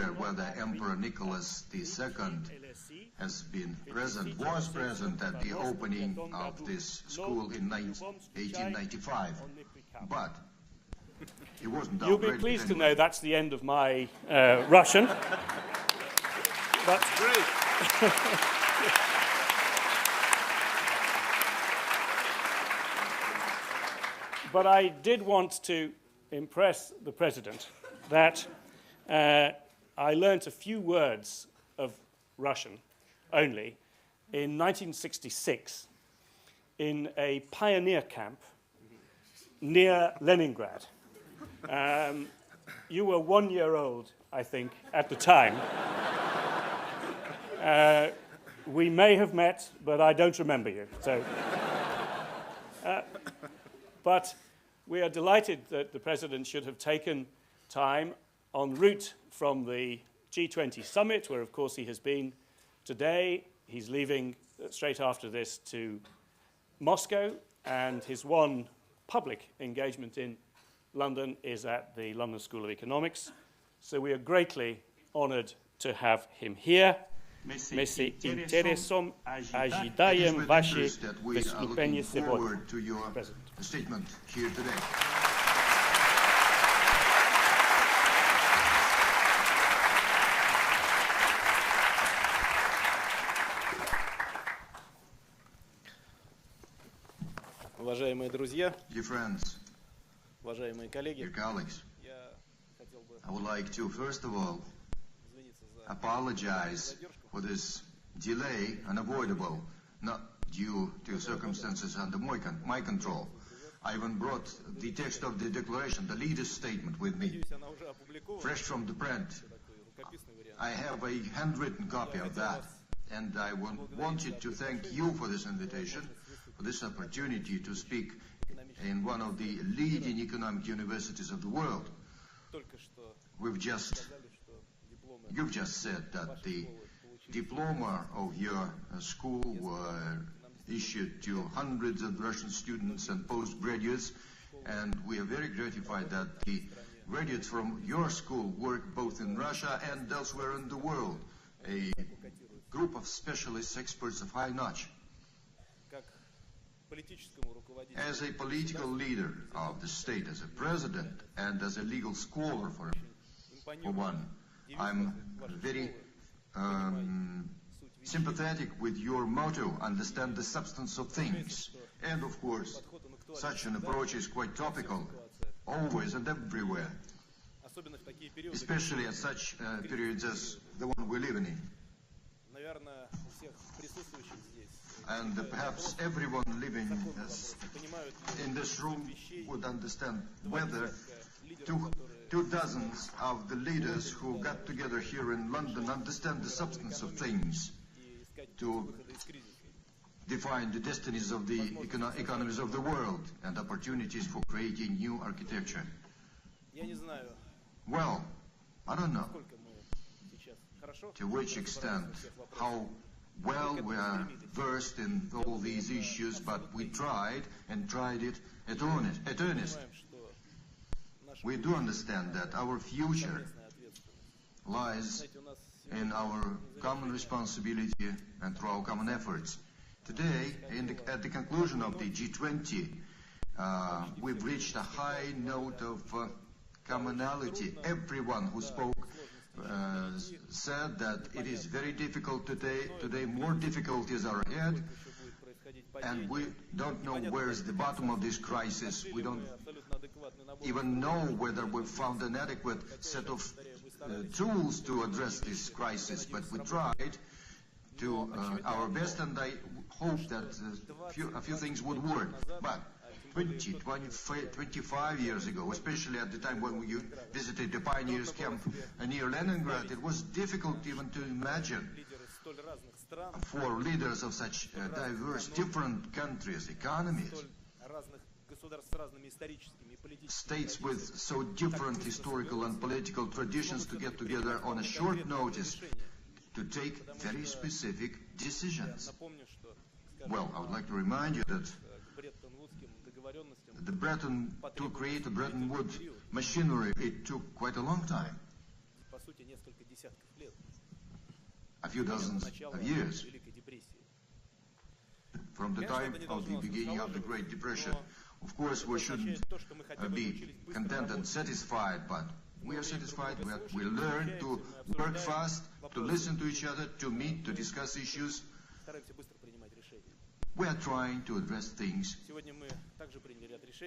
aware whether Emperor Nicholas II has been present, was present at the opening of this school in 1895, but he wasn't. You'll be pleased to know that's the end of my Russian. That's great. But I did want to impress the President that I learnt a few words of Russian only in 1966 in a pioneer camp near Leningrad. You were 1 year old, I think, at the time. We may have met, but I don't remember you. So, but we are delighted that the President should have taken time en route from the G20 summit, where of course he has been today. He's leaving straight after this to Moscow, and his one public engagement in London is at the London School of Economics. So we are greatly honored to have him here. Мы с интересом ожидаем ваше выступление сегодня. Уважаемые друзья, уважаемые коллеги, I would like to, first of all, apologize for this delay, unavoidable, not due to circumstances under my control. I even brought the text of the declaration, the leader's statement with me, fresh from the print. I have a handwritten copy of that, and I wanted to thank you for this invitation, for this opportunity to speak in one of the leading economic universities of the world. You've just said that the diploma of your school were issued to hundreds of Russian students and postgraduates, and we are very gratified that the graduates from your school work both in Russia and elsewhere in the world, a group of specialists, experts of high notch. As a political leader of the state, as a president, and as a legal scholar for one, I'm very sympathetic with your motto, understand the substance of things. And of course, such an approach is quite topical, always and everywhere, especially at such periods as the one we're living in. And perhaps everyone living in this room would understand whether two dozens of the leaders who got together here in London understand the substance of things to define the destinies of the economies of the world and opportunities for creating new architecture. Well, I don't know to which extent, how well we are versed in all these issues, but we tried it at earnest. We do understand that our future lies in our common responsibility and through our common efforts. Today, at the conclusion of the G20, we've reached a high note of commonality. Everyone who spoke said that it is very difficult today. Today, more difficulties are ahead, and we don't know where is the bottom of this crisis. We don't even know whether we've found an adequate set of tools to address this crisis, but we tried to our best, and I hope that a few things would work. But 25 years ago, especially at the time when we visited the pioneers camp near Leningrad, it was difficult even to imagine for leaders of such diverse, different countries, economies, states with so different historical and political traditions to get together on a short notice to take very specific decisions. Well, I would like to remind you that to create the Bretton Woods machinery, it took quite a long time. a few dozens of years, from the time of the beginning of the Great Depression. Of course, we shouldn't be content and satisfied, but we are satisfied that we learn to work fast, to listen to each other, to meet, to discuss issues. We are trying to address things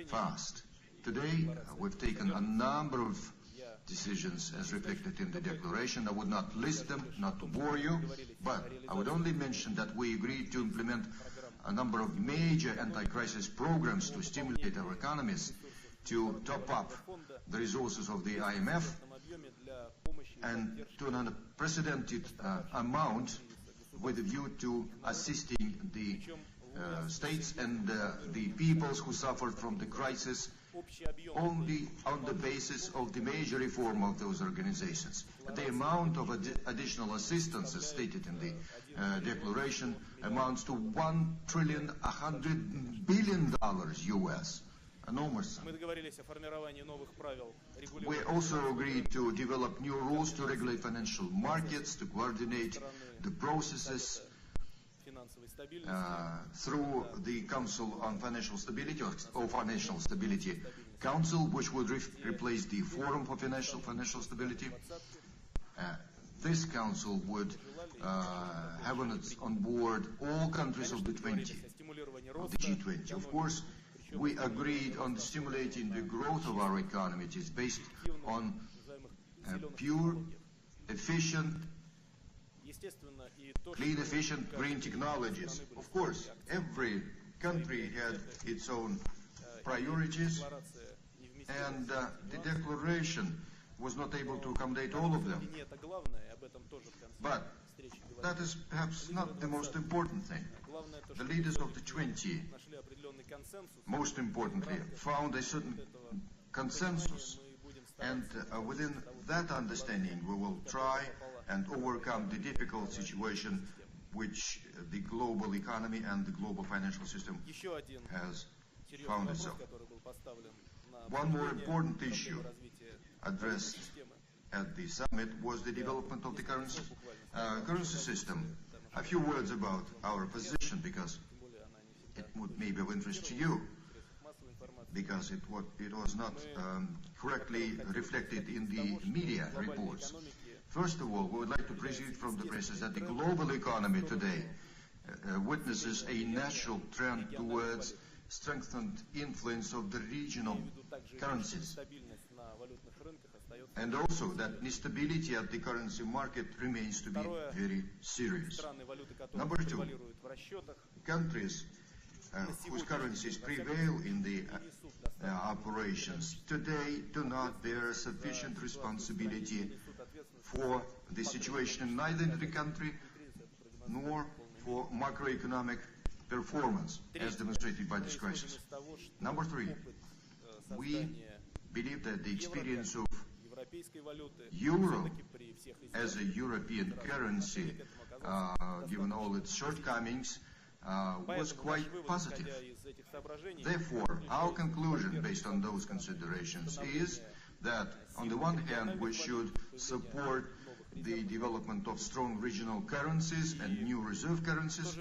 fast. Today, we've taken a number of decisions as reflected in the declaration. I would not list them, not to bore you, but I would only mention that we agreed to implement a number of major anti-crisis programs to stimulate our economies, to top up the resources of the IMF, and to an unprecedented amount with a view to assisting the states and the peoples who suffered from the crisis only on the basis of the major reform of those organizations. The amount of additional assistance, as stated in the declaration, amounts to $1.1 trillion US. Enormous. We also agreed to develop new rules to regulate financial markets, to coordinate the processes through the Council on Financial Stability, or Financial Stability Council, which would replace the Forum for Financial Stability. This council would have on board all countries of the 20, of the G20. Of course, we agreed on stimulating the growth of our economy. It is based on pure, efficient, clean, efficient green technologies. Of course, every country had its own priorities, and the declaration was not able to accommodate all of them. But that is perhaps not the most important thing. The leaders of the 20, most importantly, found a certain consensus, and within that understanding we will try and overcome the difficult situation which the global economy and the global financial system has found itself. One more important issue addressed at the summit was the development of the currency system. A few words about our position, because it may be of interest to you, because it was not correctly reflected in the media reports. First of all, we would like to proceed from the basis that the global economy today witnesses a natural trend towards strengthened influence of the regional currencies, and also that instability at the currency market remains to be very serious. Number two, countries whose currencies prevail in the operations today do not bear sufficient responsibility for the situation neither in the country nor for macroeconomic performance, as demonstrated by this crisis. Number three, we believe that the experience of euro as a European currency, given all its shortcomings, was quite positive. Therefore, our conclusion based on those considerations is that, on the one hand, we should support the development of strong regional currencies and new reserve currencies.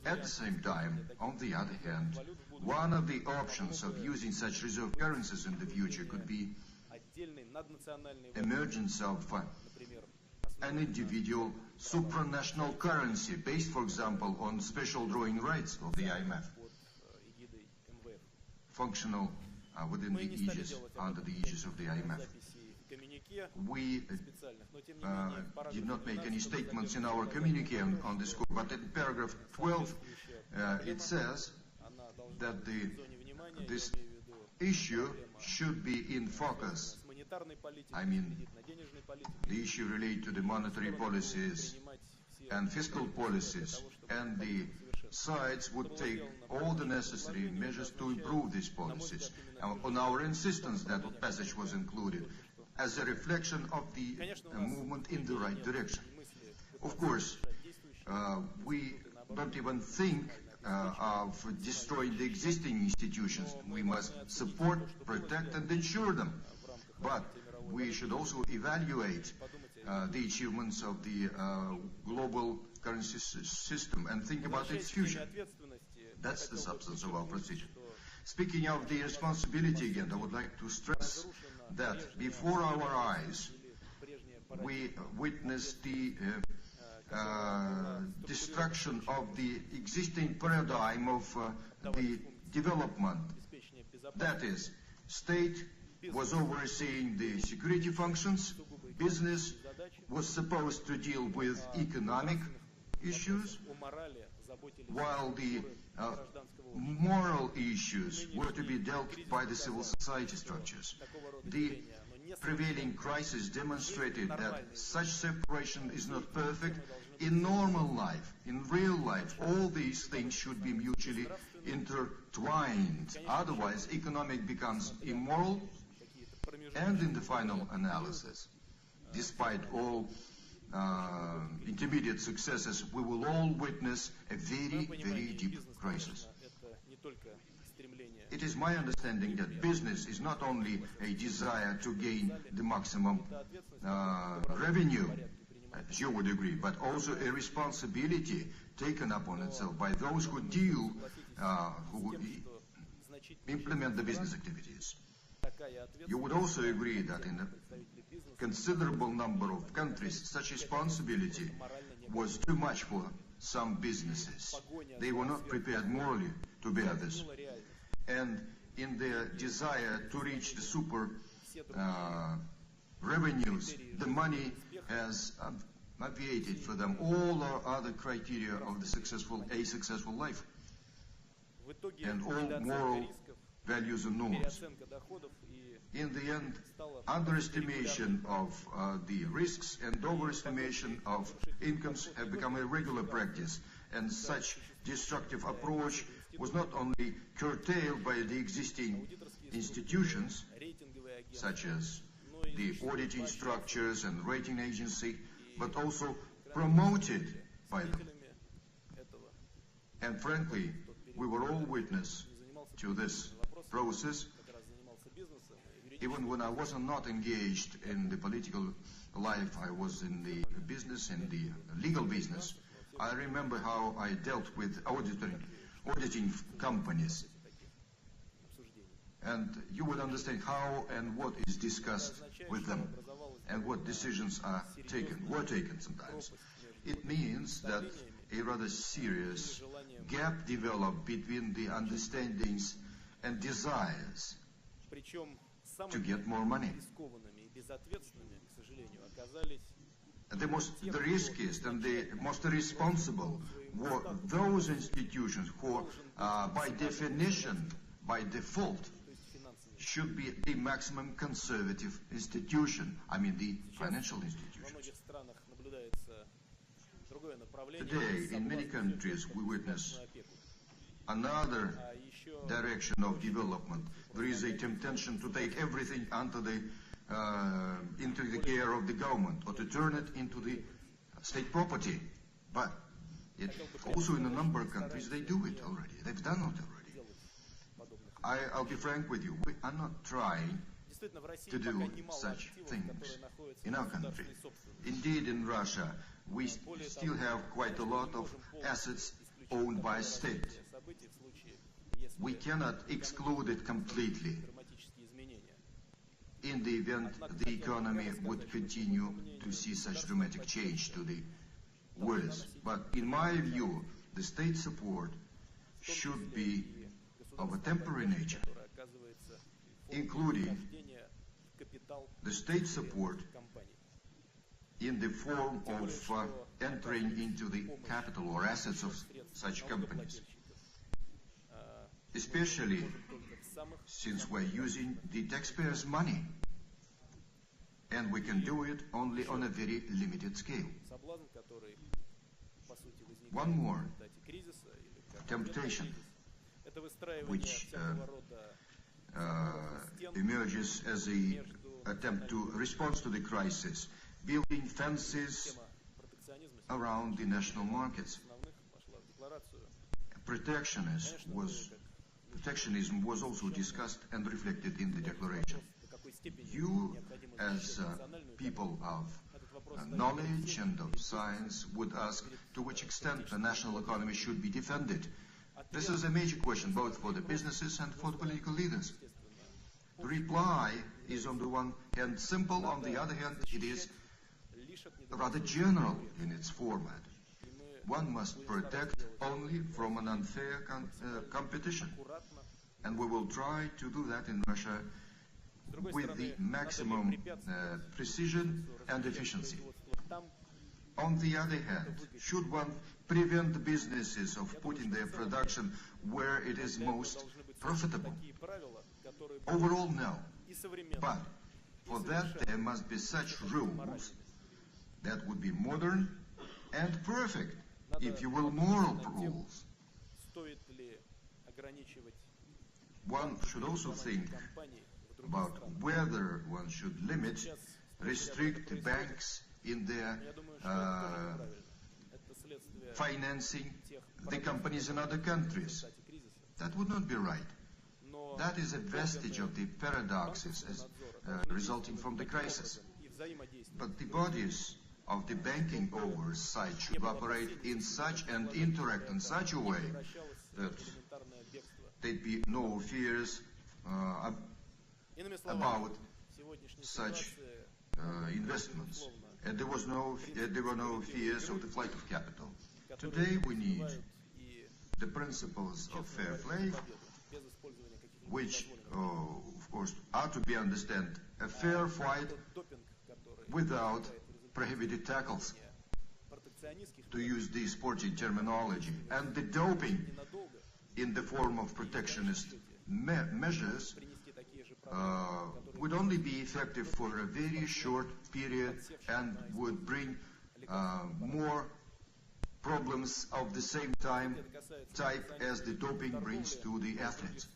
At the same time, on the other hand, one of the options of using such reserve currencies in the future could be emergence of an individual supranational currency based, for example, on special drawing rights of the IMF, functional within the aegis, under the aegis of the IMF. We did not make any statements in our communique on this score, but in paragraph 12 it says that this issue should be in focus. I mean, the issue related to the monetary policies and fiscal policies, and the sides would take all the necessary measures to improve these policies. On our insistence, that passage was included as a reflection of the movement in the right direction. Of course, we don't even think of destroying the existing institutions. We must support, protect, and ensure them. But we should also evaluate the achievements of the global currency system and think about its future. That's the substance of our procedure. Speaking of the responsibility again, I would like to stress that before our eyes, we witnessed the destruction of the existing paradigm of the development. That is, state was overseeing the security functions, business was supposed to deal with economic issues, while the moral issues were to be dealt by the civil society structures. The prevailing crisis demonstrated that such separation is not perfect. In normal life, in real life, all these things should be mutually intertwined. Otherwise, economic becomes immoral, and in the final analysis, despite all intermediate successes, we will all witness a very, very deep crisis. It is my understanding that business is not only a desire to gain the maximum revenue, as you would agree, but also a responsibility taken upon itself by those who deal, who implement the business activities. You would also agree that in a considerable number of countries, such responsibility was too much for some businesses. They were not prepared morally to bear this. And in their desire to reach the super revenues, the money has obviated for them all our other criteria of the successful life and all moral values and norms. In the end, underestimation of the risks and overestimation of incomes have become a regular practice, and such destructive approach was not only curtailed by the existing institutions, such as the auditing structures and rating agency, but also promoted by them. And frankly, we were all witness to this process. Even when I was not engaged in the political life, I was in the business, in the legal business. I remember how I dealt with auditing companies. And you would understand how and what is discussed with them and what decisions were taken sometimes. It means that a rather serious gap developed between the understandings and desires to get more money. The riskiest and the most irresponsible were those institutions who, by definition, by default, should be the maximum conservative institution, I mean the financial institutions. Today, in many countries, we witness another direction of development. There is a temptation to take everything into the care of the government or to turn it into the state property. But also in a number of countries, they do it already. They've done it already. I'll be frank with you. We are not trying to do such things in our country. Indeed, in Russia, we still have quite a lot of assets owned by state. We cannot exclude it completely in the event the economy would continue to see such dramatic change to the worse. But in my view, the state support should be of a temporary nature, including the state support in the form of entering into the capital or assets of such companies, especially since we're using the taxpayers' money, and we can do it only on a very limited scale. One more temptation which emerges as an attempt to respond to the crisis, building fences around the national markets. Protectionism was also discussed and reflected in the declaration. You, as people of knowledge and of science, would ask to which extent the national economy should be defended. This is a major question both for the businesses and for the political leaders. The reply is on the one hand simple, on the other hand it is rather general in its format. One must protect only from an unfair competition. And we will try to do that in Russia with the maximum precision and efficiency. On the other hand, should one prevent the businesses of putting their production where it is most profitable? Overall, no. But for that, there must be such rules that would be modern and perfect, if you will, moral rules. One should also think about whether one should limit, restrict the banks in their financing the companies in other countries. That would not be right. That is a vestige of the paradoxes resulting from the crisis. But the bodies of the banking oversight should operate in such and interact in such a way that there'd be no fears about such investments. And there were no fears of the flight of capital. Today we need the principles of fair play, which, of course, are to be understood a fair fight without prohibited tackles, to use the sporting terminology. And the doping in the form of protectionist measures would only be effective for a very short period and would bring more problems of the same type as the doping brings to the athletes.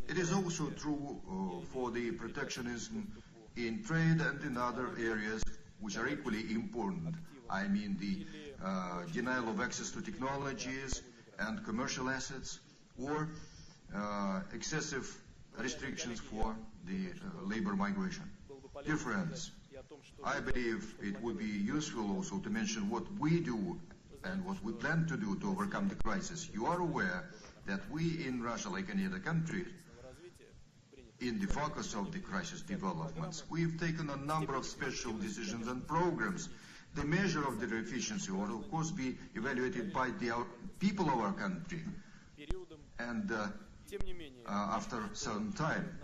It is also true for the protectionism in trade and in other areas which are equally important. I mean the denial of access to technologies and commercial assets, or excessive restrictions for the labor migration. Dear friends, I believe it would be useful also to mention what we do and what we plan to do to overcome the crisis. You are aware that we in Russia, like any other country, in the focus of the crisis developments, we've taken a number of special decisions and programs. The measure of their efficiency will, of course, be evaluated by the people of our country, and after some time.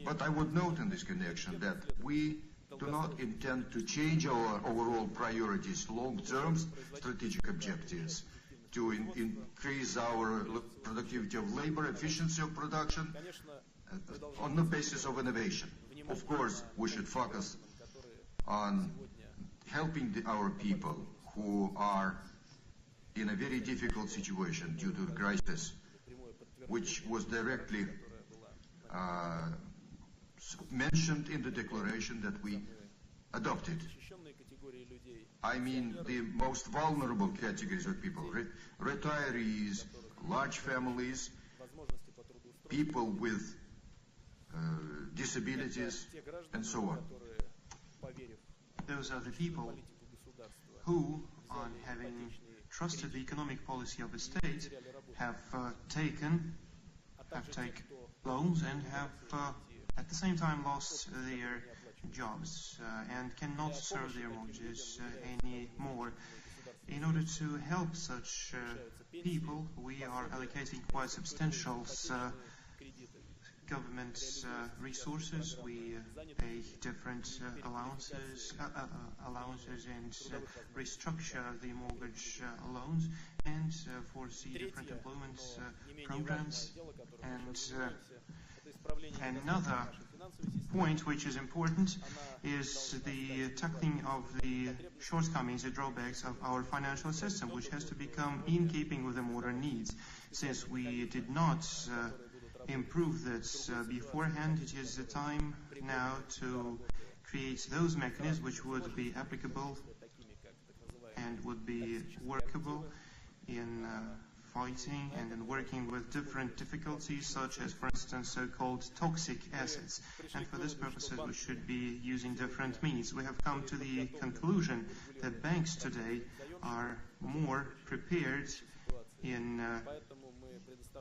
But I would note in this connection that we do not intend to change our overall priorities, long-term strategic objectives, to increase our productivity of labor, efficiency of production, on the basis of innovation. Of course, we should focus on helping our people who are in a very difficult situation due to the crisis, which was directly mentioned in the declaration that we adopted. I mean the most vulnerable categories of people, retirees, large families, people with disabilities, and so on. Those are the people who, on having trusted the economic policy of the state, have taken loans and have at the same time lost their jobs and cannot serve their mortgages anymore. In order to help such people, we are allocating quite substantial government resources. We pay different allowances and restructure the mortgage loans and foresee different employment programs. And another point which is important is the tackling of the shortcomings, the drawbacks of our financial system, which has to become in keeping with the modern needs. Since we did not improve this beforehand, it is the time now to create those mechanisms which would be applicable and would be workable in fighting and in working with different difficulties, such as, for instance, so-called toxic assets. And for this purposes, we should be using different means. We have come to the conclusion that banks today are more prepared in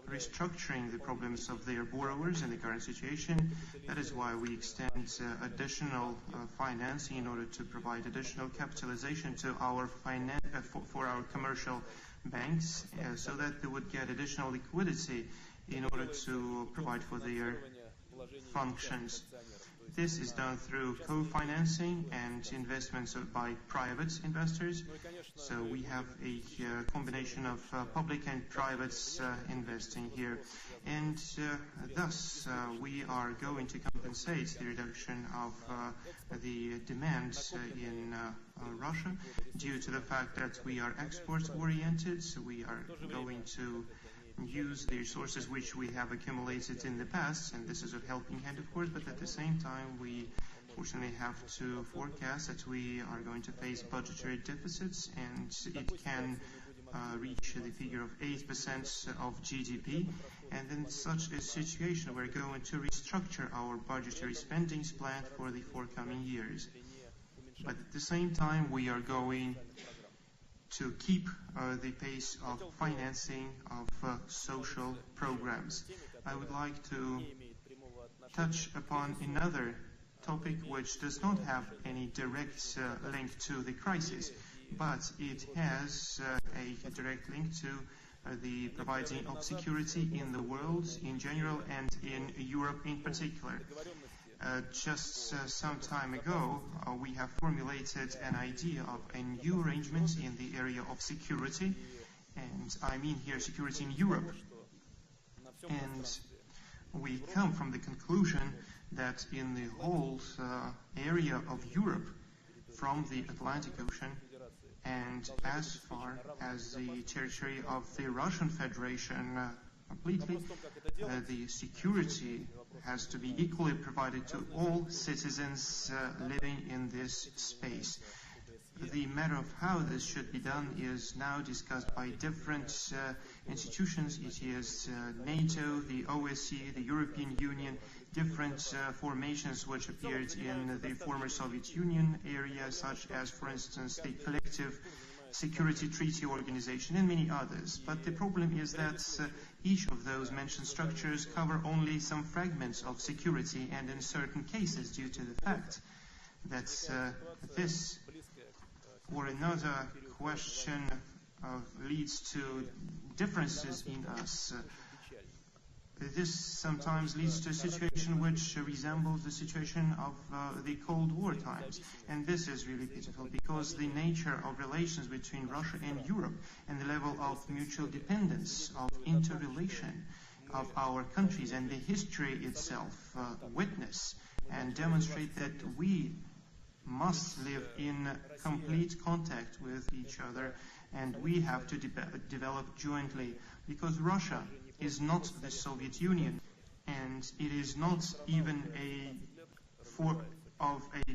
restructuring the problems of their borrowers in the current situation. That is why we extend additional financing in order to provide additional capitalization to our for our commercial banks, so that they would get additional liquidity in order to provide for their functions. This is done through co-financing and investments by private investors. So we have a combination of public and private investing here. And thus, we are going to compensate the reduction of the demand in Russia due to the fact that we are export-oriented. So we are going to use the resources which we have accumulated in the past, and this is a helping hand, of course, but at the same time we fortunately have to forecast that we are going to face budgetary deficits, and it can reach the figure of 8% of GDP, and in such a situation we're going to restructure our budgetary spendings plan for the forthcoming years. But at the same time we are going to keep the pace of financing of social programs. I would like to touch upon another topic which does not have any direct link to the crisis, but it has a direct link to the providing of security in the world in general and in Europe in particular. Just some time ago, we have formulated an idea of a new arrangement in the area of security, and I mean here security in Europe. And we come from the conclusion that in the whole area of Europe, from the Atlantic Ocean and as far as the territory of the Russian Federation completely, the security has to be equally provided to all citizens living in this space. The matter of how this should be done is now discussed by different institutions. It is NATO, the OSCE, the European Union, different formations which appeared in the former Soviet Union area, such as, for instance, the Collective Security Treaty Organization and many others. But the problem is that each of those mentioned structures cover only some fragments of security, and in certain cases, due to the fact that this or another question leads to differences in us, this sometimes leads to a situation which resembles the situation of the Cold War times. And this is really pitiful, because the nature of relations between Russia and Europe and the level of mutual dependence, of interrelation of our countries and the history itself witness and demonstrate that we must live in complete contact with each other, and we have to develop jointly, because Russia is not the Soviet Union, and it is not even a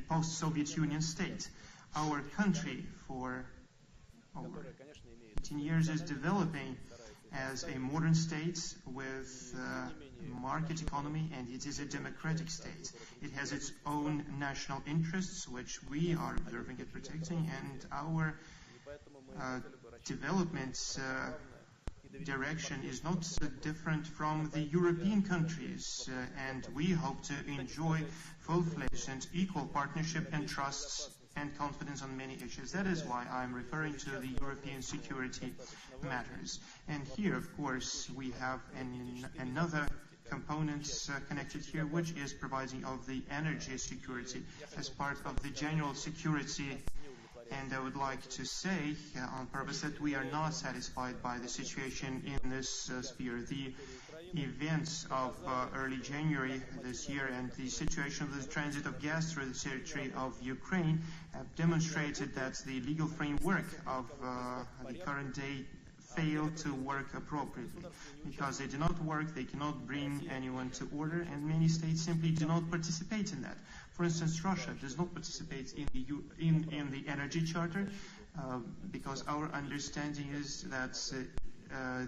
post-Soviet Union state. Our country for over 18 years is developing as a modern state with market economy, and it is a democratic state. It has its own national interests, which we are observing and protecting, and our development direction is not so different from the European countries, and we hope to enjoy full-fledged and equal partnership and trust and confidence on many issues. That is why I'm referring to the European security matters. And here, of course, we have another component connected here, which is providing of the energy security as part of the general security. And I would like to say on purpose that we are not satisfied by the situation in this sphere. The events of early January this year and the situation of the transit of gas through the territory of Ukraine have demonstrated that the legal framework of the current day failed to work appropriately. Because they do not work, they cannot bring anyone to order, and many states simply do not participate in that. For instance, Russia does not participate in the energy charter because our understanding is that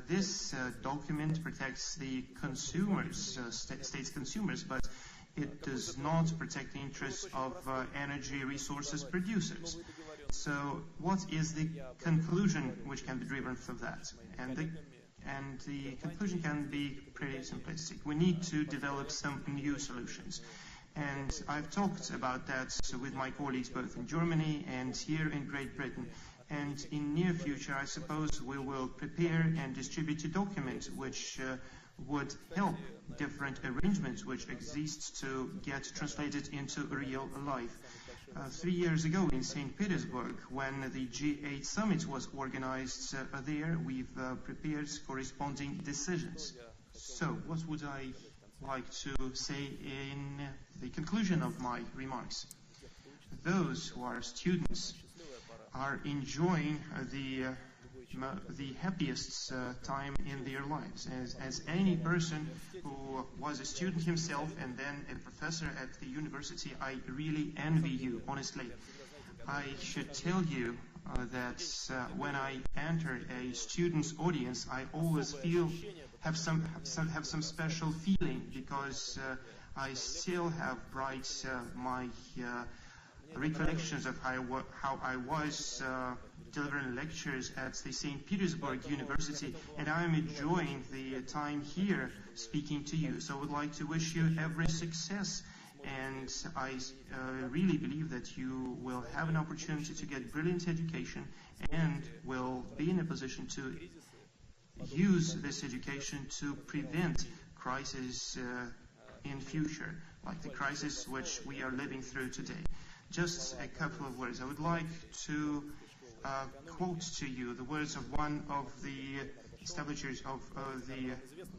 this document protects the consumers, state's consumers, but it does not protect the interests of energy resources producers. So what is the conclusion which can be driven from that? And the conclusion can be pretty simplistic. We need to develop some new solutions. And I've talked about that with my colleagues both in Germany and here in Great Britain. And in near future, I suppose we will prepare and distribute a document which would help different arrangements which exist to get translated into real life. 3 years ago in St. Petersburg, when the G8 summit was organized there, we've prepared corresponding decisions. So what would I like to say in the conclusion of my remarks? Those who are students are enjoying the happiest time in their lives. As any person who was a student himself and then a professor at the university, I really envy you, honestly. I should tell you that when I enter a student's audience, I always have some special feeling, because I still have bright my recollections of how I was delivering lectures at the St. Petersburg University, and I am enjoying the time here speaking to you. So I would like to wish you every success, and I really believe that you will have an opportunity to get brilliant education and will be in a position to use this education to prevent crises in future, like the crisis which we are living through today. Just a couple of words. I would like to quote to you the words of one of the establishers of the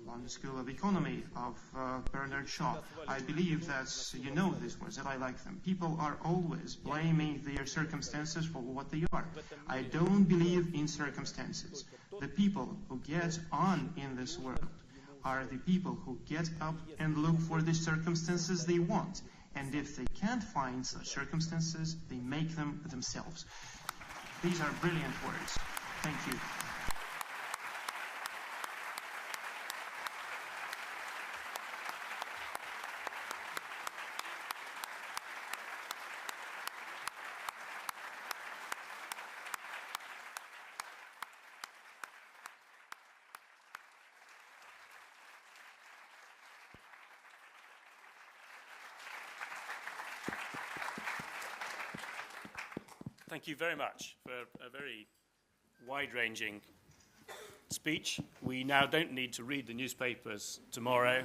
London School of Economy, of Bernard Shaw. I believe that you know these words, that I like them. People are always blaming their circumstances for what they are. I don't believe in circumstances. The people who get on in this world are the people who get up and look for the circumstances they want. And if they can't find such circumstances, they make them themselves. These are brilliant words. Thank you. Thank you very much for a very wide-ranging speech. We now don't need to read the newspapers tomorrow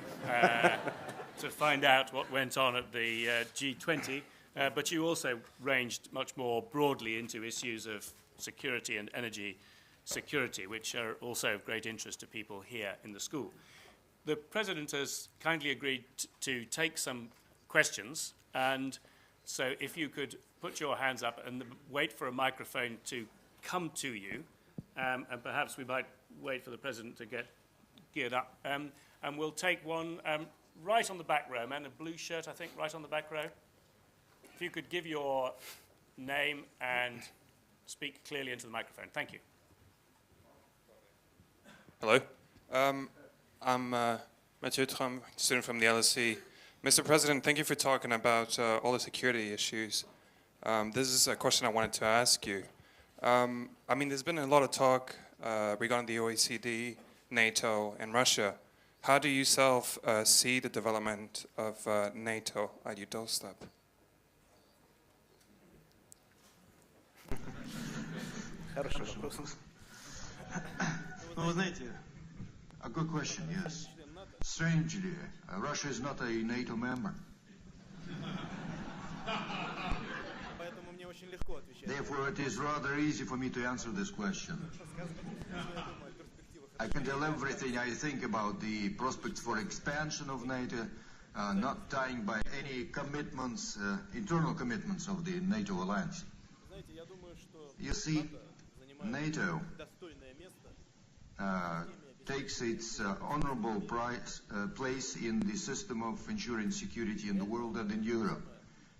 to find out what went on at the G20, but you also ranged much more broadly into issues of security and energy security, which are also of great interest to people here in the school. The President has kindly agreed to take some questions, and so if you could put your hands up and wait for a microphone to come to you, and perhaps we might wait for the President to get geared up. And we'll take one right on the back row, man, a blue shirt, I think, right on the back row. If you could give your name and speak clearly into the microphone. Thank you. Hello. I'm Mathieu Tram, student from the LSE. Mr. President, thank you for talking about all the security issues. This is a question I wanted to ask you. I mean, there's been a lot of talk regarding the OECD, NATO, and Russia. How do you yourself see the development of NATO at your doorstep? A good question, yes. Strangely, Russia is not a NATO member. Therefore, it is rather easy for me to answer this question. I can tell everything I think about the prospects for expansion of NATO, not tying by any commitments, internal commitments of the NATO alliance. You see, NATO takes its honorable place in the system of ensuring security in the world and in Europe.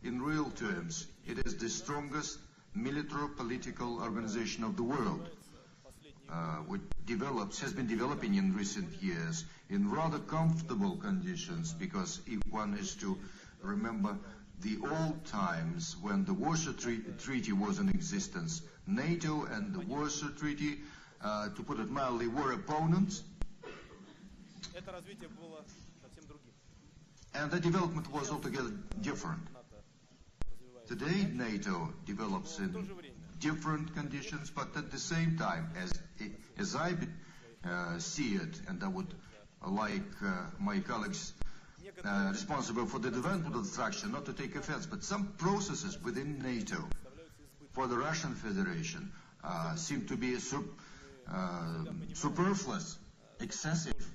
In real terms, it is the strongest military-political organization of the world, has been developing in recent years in rather comfortable conditions, because if one is to remember the old times when the Warsaw Treaty was in existence, NATO and the Warsaw Treaty, to put it mildly, were opponents. And the development was altogether different. Today, NATO develops in different conditions, but at the same time, as I see it, and I would like my colleagues responsible for the development of the structure not to take offense, but some processes within NATO for the Russian Federation seem to be superfluous, excessive.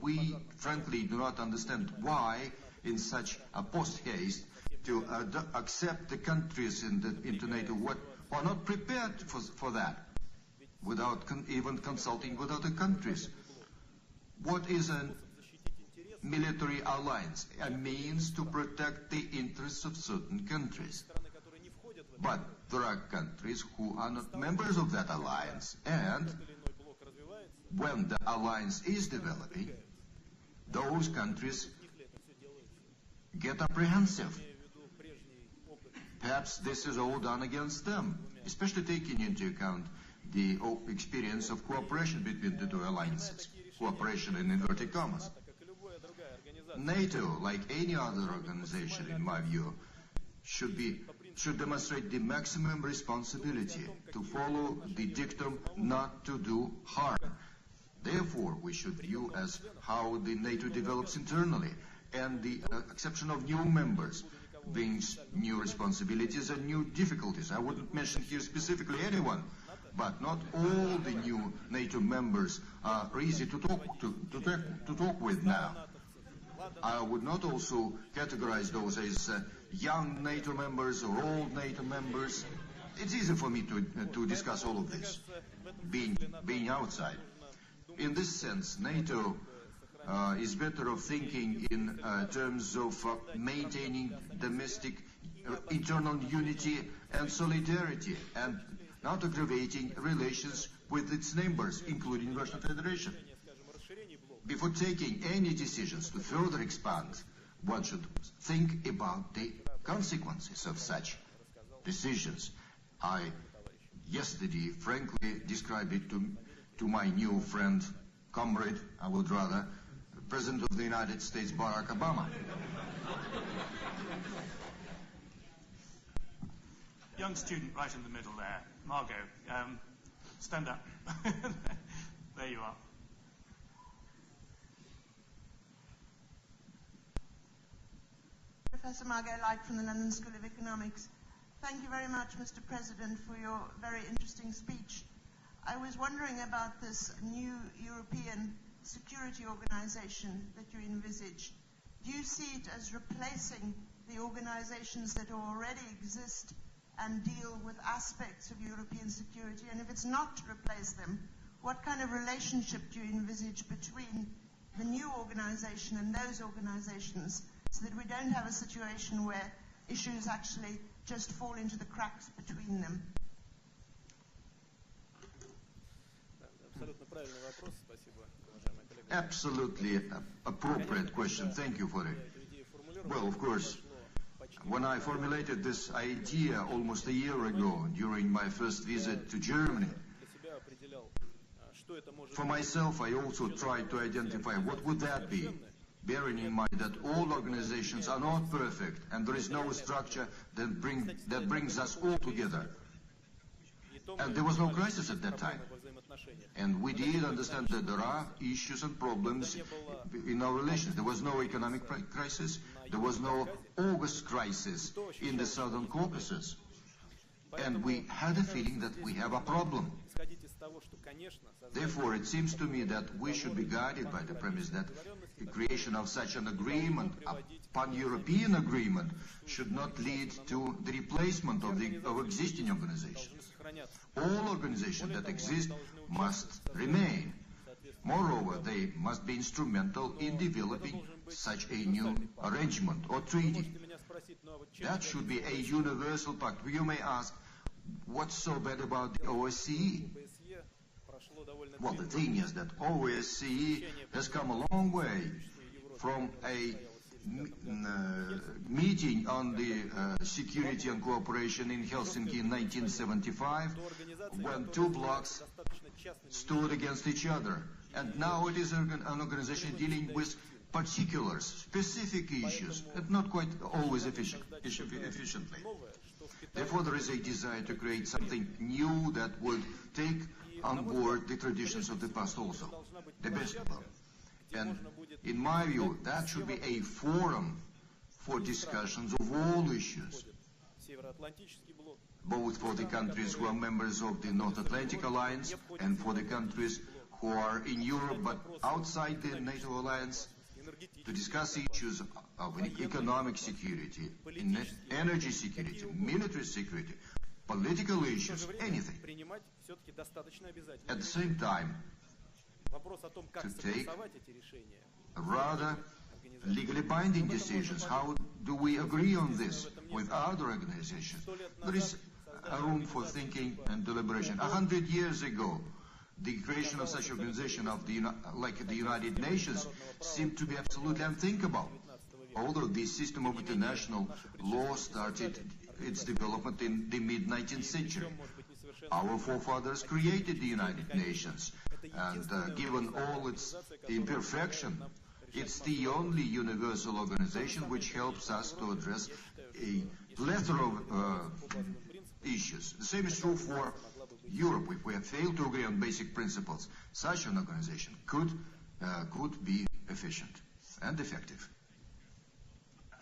We frankly do not understand why, in such a post-haste, to accept the countries into NATO who are not prepared for that, without even consulting with other countries. What is a military alliance? A means to protect the interests of certain countries. But there are countries who are not members of that alliance, and when the alliance is developing, those countries get apprehensive. Perhaps this is all done against them, especially taking into account the experience of cooperation between the two alliances, cooperation in inverted commas. NATO, like any other organization, in my view, should demonstrate the maximum responsibility to follow the dictum not to do harm. Therefore, we should view as how the NATO develops internally, and the acception of new members brings new responsibilities and new difficulties. I wouldn't mention here specifically anyone, but not all the new NATO members are easy to talk with now. I would not also categorize those as young NATO members or old NATO members. It's easy for me to discuss all of this, being outside. In this sense, NATO is better off thinking in terms of maintaining domestic internal unity and solidarity, and not aggravating relations with its neighbors, including the Russian Federation. Before taking any decisions to further expand, one should think about the consequences of such decisions. I yesterday frankly described it to my new friend, comrade, I would rather, President of the United States, Barack Obama. Young student right in the middle there, Margot, stand up. There you are. Professor Margot Light from the London School of Economics. Thank you very much, Mr. President, for your very interesting speech. I was wondering about this new European security organization that you envisage. Do you see it as replacing the organizations that already exist and deal with aspects of European security? And if it's not to replace them, what kind of relationship do you envisage between the new organization and those organizations, so that we don't have a situation where issues actually just fall into the cracks between them? Absolutely appropriate question. Thank you for it. Well, of course, when I formulated this idea almost a year ago during my first visit to Germany, for myself, I also tried to identify what would that be, bearing in mind that all organizations are not perfect and there is no structure that brings us all together. And there was no crisis at that time. And we did understand that there are issues and problems in our relations. There was no economic crisis. There was no August crisis in the Southern Caucasus. And we had a feeling that we have a problem. Therefore, it seems to me that we should be guided by the premise that the creation of such an agreement, a pan-European agreement, should not lead to the replacement of existing organizations. All organizations that exist must remain. Moreover, they must be instrumental in developing such a new arrangement or treaty. That should be a universal pact. You may ask, what's so bad about the OSCE? Well, the thing is that OSCE has come a long way from a meeting on the security and cooperation in Helsinki in 1975, when two blocs stood against each other. And now it is an organization dealing with particular, specific issues, and not quite always efficiently. Therefore, there is a desire to create something new that would take on board the traditions of the past also, the best of them. And in my view, that should be a forum for discussions of all issues, both for the countries who are members of the North Atlantic Alliance and for the countries who are in Europe but outside the NATO alliance, to discuss issues of economic security, energy security, military security, political issues, anything. At the same time, to take rather legally binding decisions. How do we agree on this with other organizations? There is a room for thinking and deliberation. 100 years ago, the creation of such organization like the United Nations seemed to be absolutely unthinkable. Although the system of international law started its development in the mid-19th century. Our forefathers created the United Nations, and given all its imperfection, it's the only universal organization which helps us to address a plethora of issues. The same is true for Europe. If we have failed to agree on basic principles, such an organization could be efficient and effective.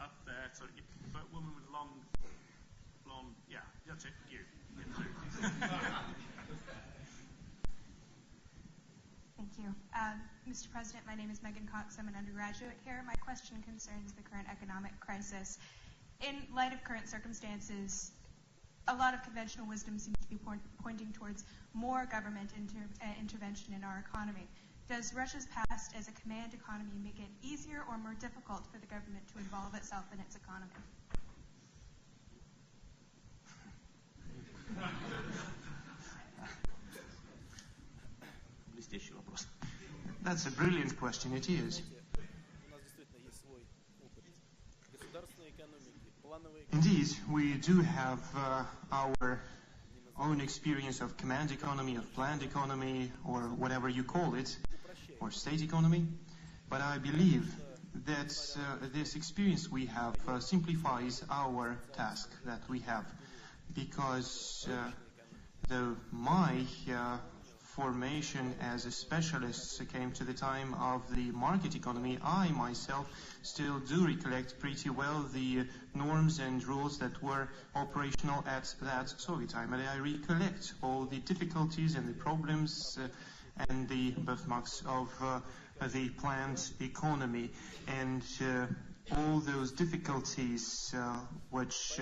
Up there, so but woman with long, yeah, that's it, you. Thank you. Mr. President, my name is Megan Cox. I'm an undergraduate here. My question concerns the current economic crisis. In light of current circumstances, a lot of conventional wisdom seems to be pointing towards more government intervention in our economy. Does Russia's past as a command economy make it easier or more difficult for the government to involve itself in its economy? That's a brilliant question, it is. Indeed, we do have our own experience of command economy, of planned economy, or whatever you call it, or state economy. But I believe that this experience we have simplifies our task that we have, because though my formation as a specialist came to the time of the market economy, I myself still do recollect pretty well the norms and rules that were operational at that Soviet time. And I recollect all the difficulties and the problems and the birthmarks of the planned economy, and all those difficulties which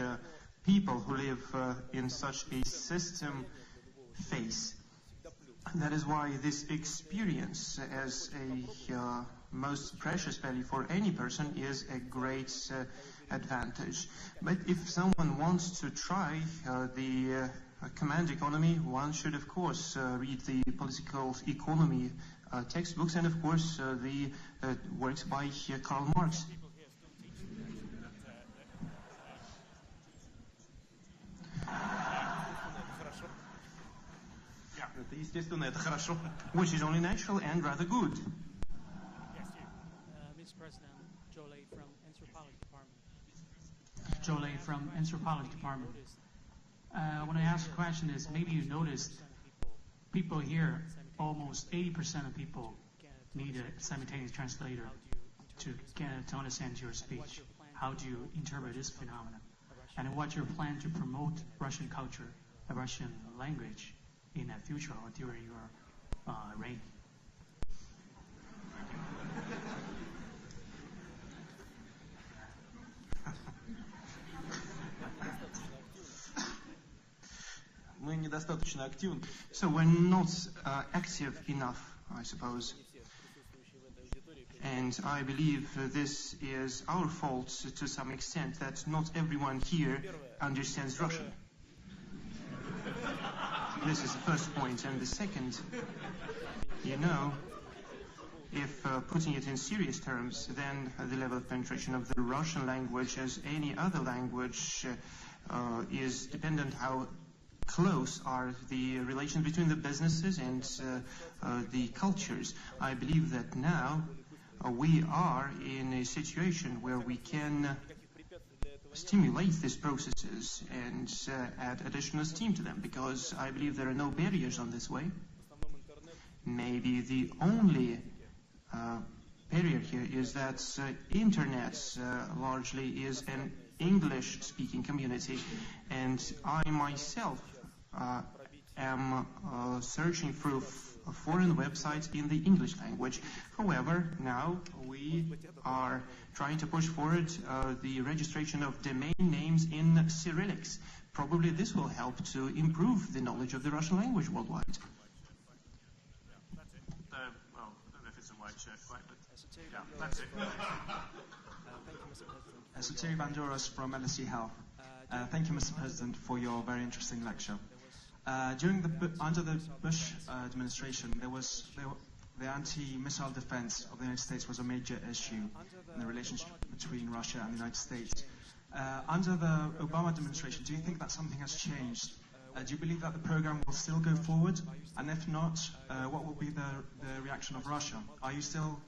people who live in such a system face. That is why this experience as a most precious value for any person is a great advantage. But if someone wants to try the command economy, one should of course read the political economy textbooks and of course the works by Karl Marx. Which is only natural and rather good. Mr. President, Joe Lay from Anthropology Department. Joe Lay from Anthropology Department. When I ask a question is, maybe you noticed people here, almost 80% of people need a simultaneous translator to understand your speech. How do you interpret this phenomenon? And what's your plan to promote Russian culture, the Russian language, in the future or during your reign? So we're not active enough, I suppose. And I believe this is our fault to some extent, that not everyone here understands Russian. This is the first point. And the second, you know, if putting it in serious terms, then the level of penetration of the Russian language, as any other language, is dependent how close are the relations between the businesses and the cultures. I believe that now we are in a situation where we can stimulate these processes and add additional steam to them, because I believe there are no barriers on this way. Maybe the only barrier here is that Internet largely is an English-speaking community, and I myself am searching through foreign websites in the English language. However, now we are trying to push forward the registration of domain names in Cyrillics. Probably this will help to improve the knowledge of the Russian language worldwide. Well, I don't know if it's a white shirt, quite, but yeah, that's it. Sotiris Bandouros from LSE Health. Thank you, Mr. President, for your very interesting lecture. Under the Bush administration, the anti-missile defense of the United States was a major issue in the relationship between Russia and the United States. Under the Obama administration, do you think that something has changed? Do you believe that the program will still go forward? And if not, what will be the reaction of Russia? Are you still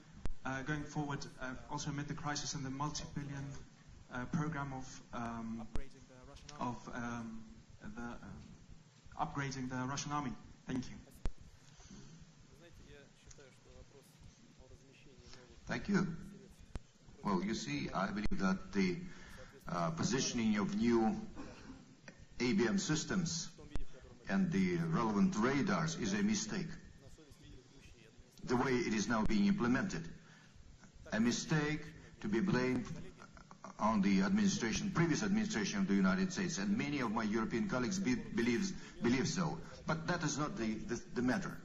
going forward, also amid the crisis, in the multi-billion program of upgrading the Russian army? Thank you. Thank you. Well, you see, I believe that the positioning of new ABM systems and the relevant radars is a mistake. The way it is now being implemented, a mistake to be blamed on the previous administration of the United States, and many of my European colleagues believe so. But that is not the matter.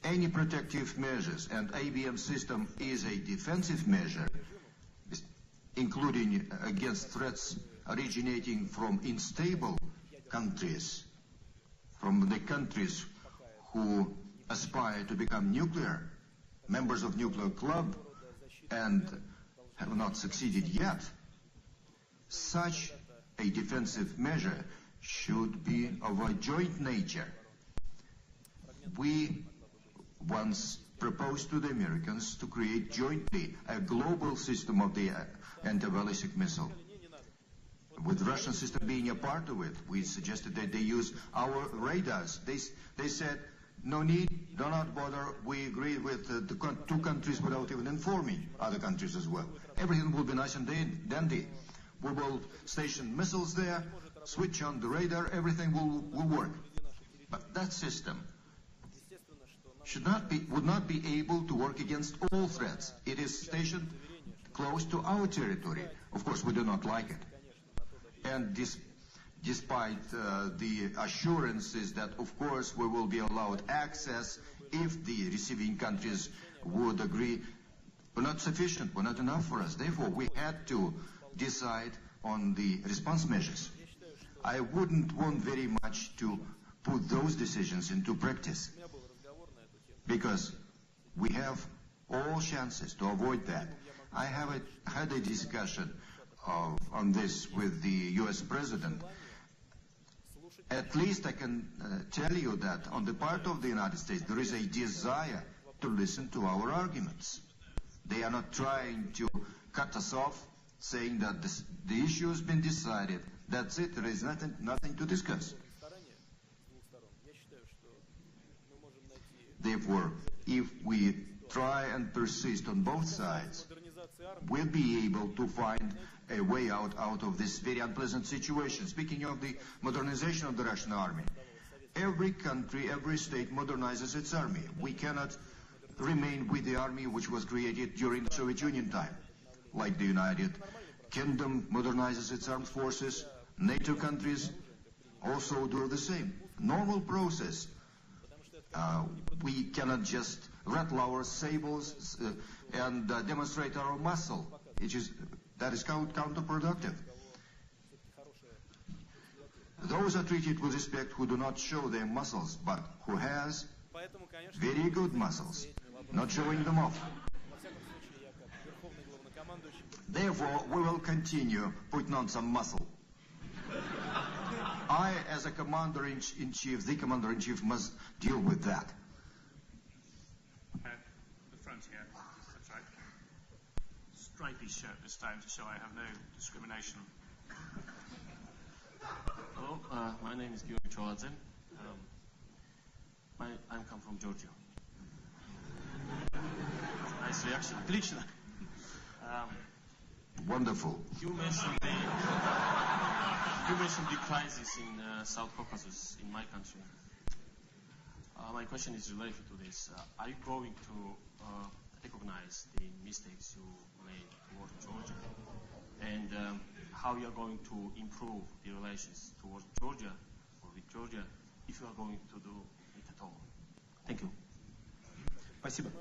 Any protective measures, and ABM system is a defensive measure, including against threats originating from unstable countries, from the countries who aspire to become nuclear, members of nuclear club, and have not succeeded yet. Such a defensive measure should be of a joint nature. We once proposed to the Americans to create jointly a global system of the anti-ballistic missile. With the Russian system being a part of it, we suggested that they use our radars. They said, no need, do not bother, we agree with the two countries without even informing other countries as well. Everything will be nice and dandy. We will station missiles there, switch on the radar, everything will work. But that system would not be able to work against all threats. It is stationed close to our territory. Of course, we do not like it. And despite the assurances that, of course, we will be allowed access if the receiving countries would agree, were not sufficient, were not enough for us. Therefore, we had to decide on the response measures. I wouldn't want very much to put those decisions into practice, because we have all chances to avoid that. I have had a discussion on this with the U.S. President. At least I can tell you that on the part of the United States, there is a desire to listen to our arguments. They are not trying to cut us off, saying that the issue has been decided. That's it. There is nothing to discuss. Therefore, if we try and persist on both sides, we'll be able to find a way out of this very unpleasant situation. Speaking of the modernization of the Russian army, every country, every state modernizes its army. We cannot remain with the army which was created during the Soviet Union time. Like the United Kingdom modernizes its armed forces, NATO countries also do the same. Normal process. We cannot just rattle our sables and demonstrate our muscle. That is counterproductive. Those are treated with respect who do not show their muscles, but who has very good muscles, not showing them off. Therefore, we will continue putting on some muscle. I, as a commander-in-chief, the commander-in-chief, must deal with that. The front here, that's right. Stripy shirt this time to show I have no discrimination. Hello, my name is Georgi Choladze. I come from Georgia. Nice reaction. Отлично. Wonderful. You mentioned the crisis in South Caucasus in my country. My question is related to this. Are you going to recognize the mistakes you made towards Georgia, and how you are going to improve the relations towards Georgia or with Georgia, if you are going to do it at all? Thank you. Спасибо.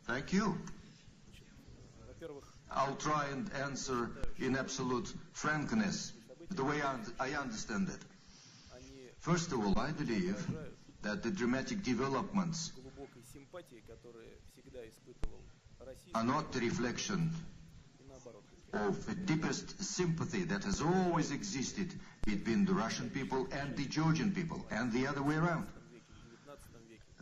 Thank you. I'll try and answer in absolute frankness, the way I understand it. First of all, I believe that the dramatic developments are not the reflection of the deepest sympathy that has always existed between the Russian people and the Georgian people, and the other way around.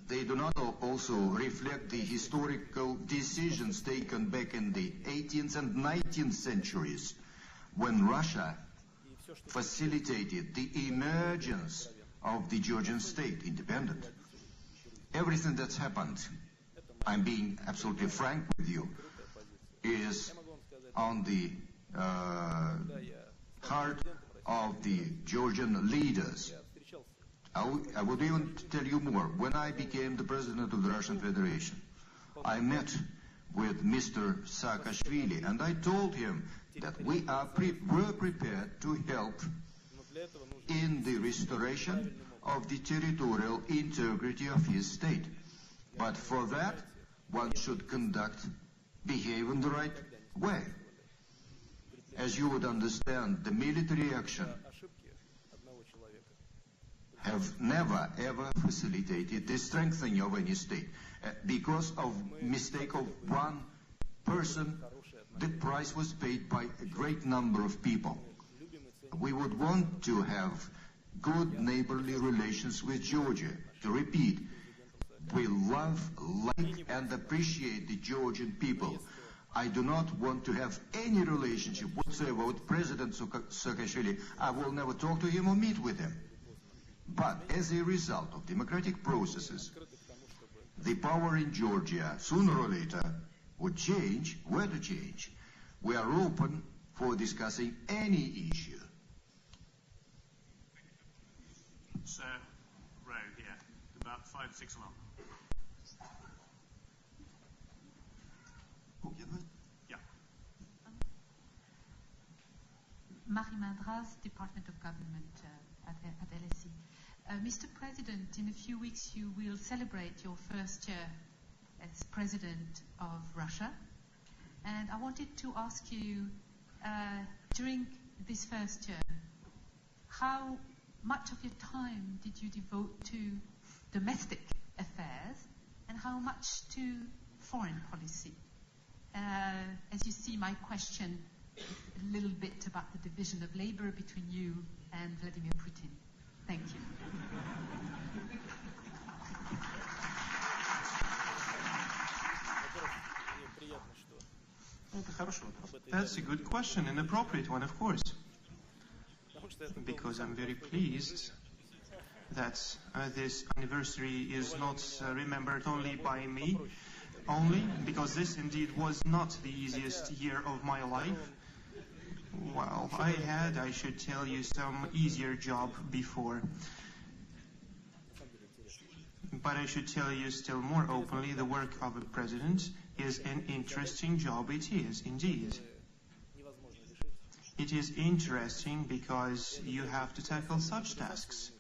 They do not also reflect the historical decisions taken back in the 18th and 19th centuries, when Russia facilitated the emergence of the Georgian state, independent. Everything that's happened, I'm being absolutely frank with you, is on the heart of the Georgian leaders. I would even tell you more. When I became the president of the Russian Federation, I met with Mr. Saakashvili, and I told him that we were prepared to help in the restoration of the territorial integrity of his state. But for that, one should behave in the right way. As you would understand, the military action have never ever facilitated the strengthening of any state. Because of mistake of one person, the price was paid by a great number of people. We would want to have good neighborly relations with Georgia. To repeat, we love, like, and appreciate the Georgian people. I do not want to have any relationship whatsoever with President Saakashvili. I will never talk to him or meet with him. But as a result of democratic processes, the power in Georgia, sooner or later, would change. Where to change? We are open for discussing any issue. Sir, row here, about 5 or 6 along. Yeah. Marie Madras, Department of Government at LSE. Mr. President, in a few weeks you will celebrate your first year as President of Russia. And I wanted to ask you, during this first year, how much of your time did you devote to domestic affairs and how much to foreign policy? As you see, my question is a little bit about the division of labor between you and Vladimir Putin. Thank you. That's a good question, an appropriate one, of course. Because I'm very pleased that this anniversary is not remembered only by me, because this indeed was not the easiest year of my life. Well, I should tell you, some easier job before. But I should tell you still more openly, the work of a president is an interesting job. It is, indeed. It is interesting because you have to tackle such tasks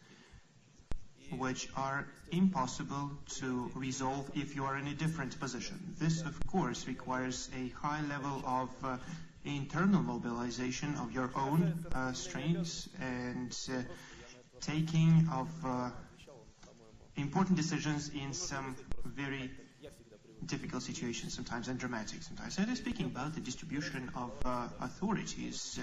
which are impossible to resolve if you are in a different position. This, of course, requires a high level of internal mobilization of your own strengths, and taking of important decisions in some very difficult situations sometimes and dramatic sometimes. And speaking about the distribution of authorities,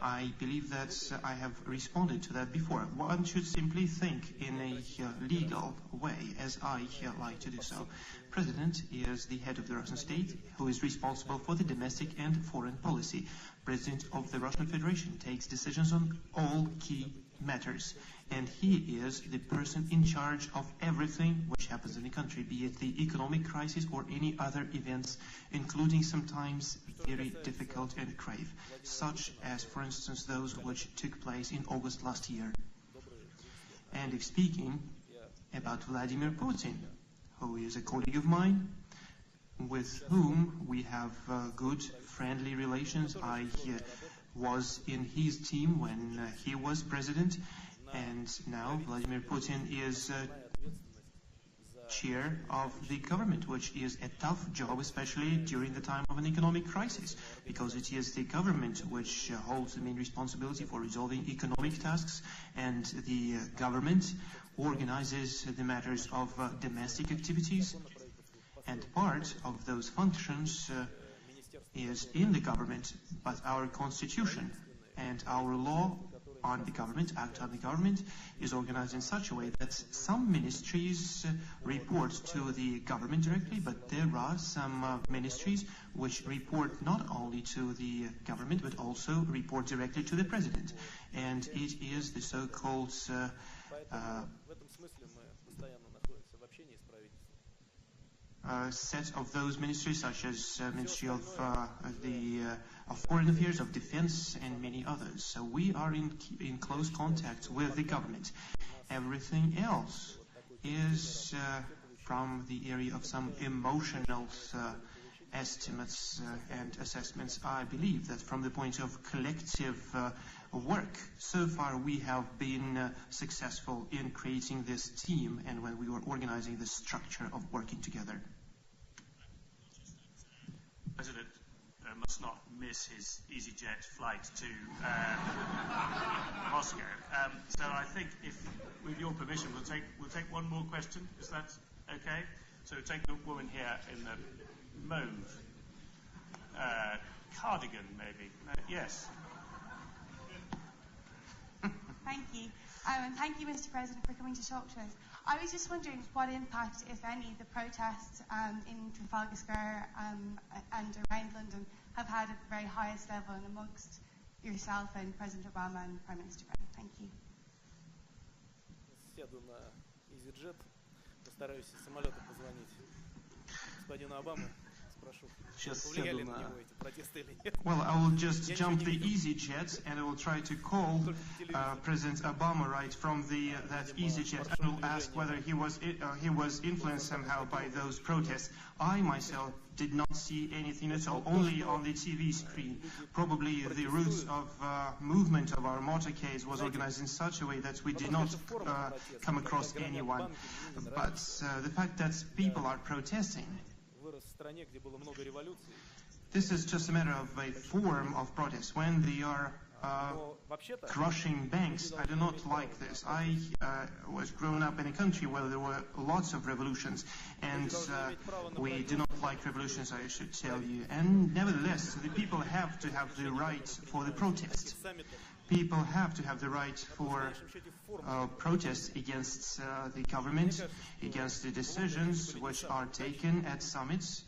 I believe that I have responded to that before. One should simply think in a legal way, as I like to do so. President is the head of the Russian state, who is responsible for the domestic and foreign policy. President of the Russian Federation takes decisions on all key matters, and he is the person in charge of everything which happens in the country, be it the economic crisis or any other events, including sometimes very difficult and grave, such as, for instance, those which took place in August last year. And if speaking about Vladimir Putin, who is a colleague of mine, with whom we have good, friendly relations. I was in his team when he was president, and now Vladimir Putin is chair of the government, which is a tough job, especially during the time of an economic crisis, because it is the government which holds the main responsibility for resolving economic tasks, and the government organizes the matters of domestic activities, and part of those functions is in the government, but our constitution and our law on the government, act on the government, is organized in such a way that some ministries report to the government directly, but there are some ministries which report not only to the government, but also report directly to the president. And it is the so-called set of those ministries, such as Ministry of Foreign Affairs, of Defense, and many others. So we are in close contact with the government. Everything else is from the area of some emotional estimates and assessments. I believe that from the point of collective work, so far we have been successful in creating this team and when we were organizing the structure of working together. President must not miss his EasyJet flight to Moscow. So I think, if, with your permission, we'll take one more question. Is that okay? So take the woman here in the mauve cardigan, maybe. Yes. Thank you. And thank you, Mr. President, for coming to talk to us. I was just wondering what impact, if any, the protests in Trafalgar Square and around London have had at the very highest level and amongst yourself and President Obama and Prime Minister Brown. Thank you. Сяду на EasyJet, постараюсь из самолета позвонить господину Обаме. Well, I will just jump the EasyJet and I will try to call President Obama right from that EasyJet. I will ask whether he was influenced somehow by those protests. I myself did not see anything at all, only on the TV screen. Probably the routes of movement of our motorcades was organized in such a way that we did not come across anyone. But the fact that people are protesting, this is just a matter of a form of protest. When they are crushing banks, I do not like this. I was grown up in a country where there were lots of revolutions, and we do not like revolutions, I should tell you. And nevertheless, the people have to have the right for the protest. People have to have the right for protest against the government, against the decisions which are taken at summits.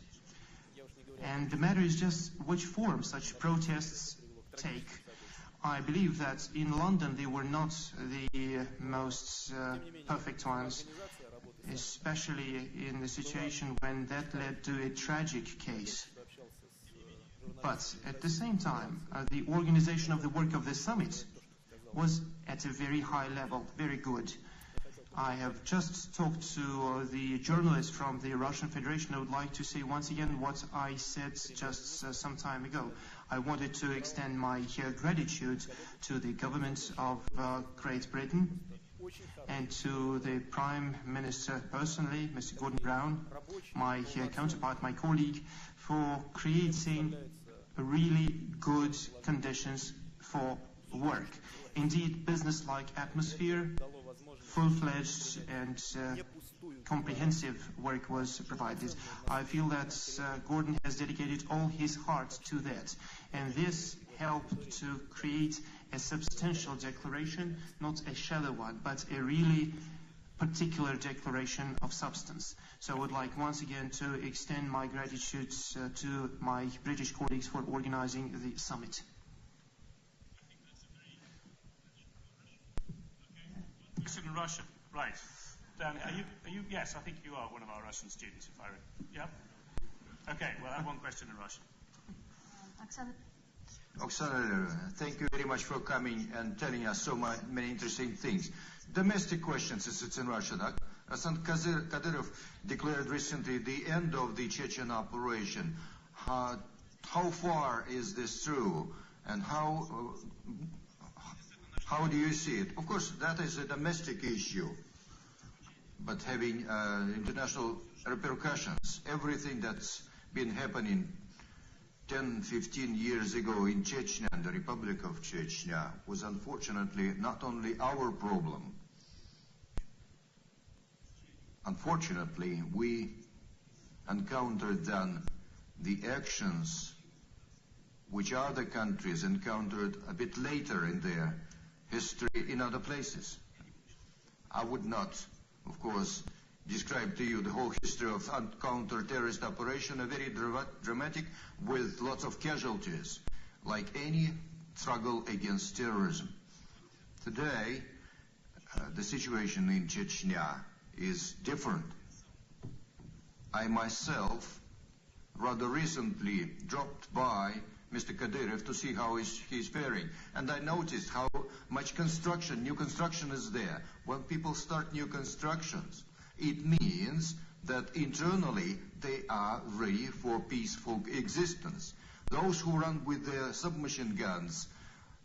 And the matter is just which form such protests take. I believe that in London they were not the most perfect ones, especially in the situation when that led to a tragic case. But at the same time, the organization of the work of the summit was at a very high level, very good. I have just talked to the journalist from the Russian Federation. I would like to say once again what I said just some time ago. I wanted to extend my gratitude to the government of Great Britain and to the Prime Minister personally, Mr. Gordon Brown, my counterpart, my colleague, for creating really good conditions for work. Indeed, business-like atmosphere, full-fledged and comprehensive work was provided. I feel that Gordon has dedicated all his heart to that, and this helped to create a substantial declaration, not a shallow one, but a really particular declaration of substance. So I would like once again to extend my gratitude to my British colleagues for organizing the summit. Question in Russian, right. Danny, are you, yes, I think you are one of our Russian students, if I yeah? Okay, well, I have one question in Russian. Oksana, thank you very much for coming and telling us so many interesting things. Domestic questions, it's in Russia. Hasan Kadyrov declared recently the end of the Chechen operation. How far is this true, and how do you see it? Of course, that is a domestic issue, but having international repercussions, everything that's been happening 10, 15 years ago in Chechnya and the Republic of Chechnya was unfortunately not only our problem. Unfortunately, we encountered then the actions which other countries encountered a bit later in their history in other places. I would not, of course, describe to you the whole history of counter-terrorist operation, a very dramatic with lots of casualties, like any struggle against terrorism. Today, the situation in Chechnya is different. I myself rather recently dropped by Mr. Kadyrov to see how he's faring, and I noticed how much new construction is there. When people start new constructions, it means that internally they are ready for peaceful existence. Those who run with their submachine guns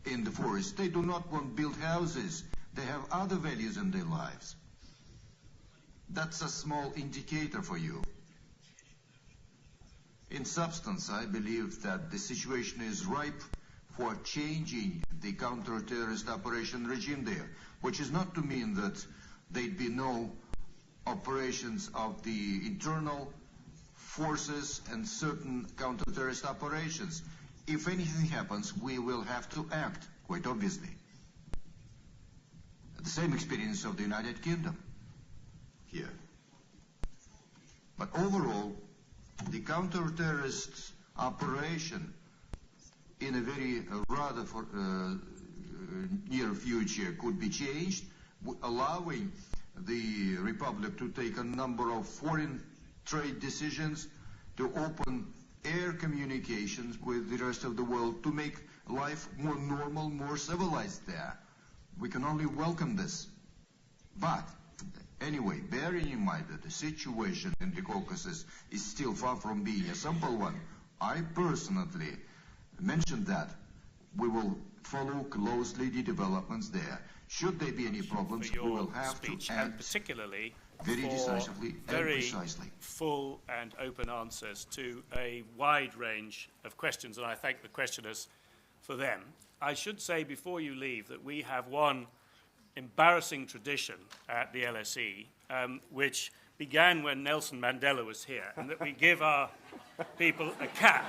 in the forest, they do not want to build houses. They have other values in their lives. That's a small indicator for you. In substance, I believe that the situation is ripe for changing the counter-terrorist operation regime there, which is not to mean that there'd be no operations of the internal forces and certain counter-terrorist operations. If anything happens, we will have to act, quite obviously. The same experience of the United Kingdom here. But overall, the counter-terrorist operation in a very rather near future could be changed, allowing the Republic to take a number of foreign trade decisions, to open air communications with the rest of the world, to make life more normal, more civilized there. We can only welcome this. But anyway, bearing in mind that the situation in the Caucasus is still far from being a simple one, I personally mentioned that we will follow closely the developments there. Should there be any problems, we will have to act particularly very decisively and precisely. Full and open answers to a wide range of questions, and I thank the questioners for them. I should say before you leave that we have one embarrassing tradition at the LSE, which began when Nelson Mandela was here, and that we give our people a cap.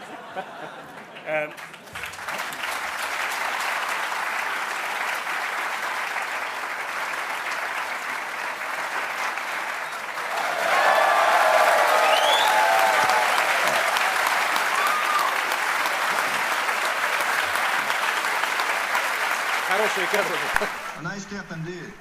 A nice cap indeed.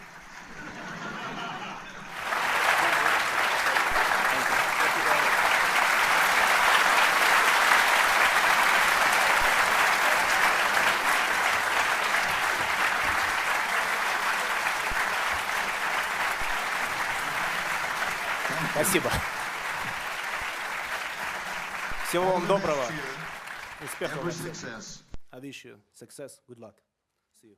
Спасибо. Всего вам доброго. Успехов. Every success. I wish you success. Good luck. See you.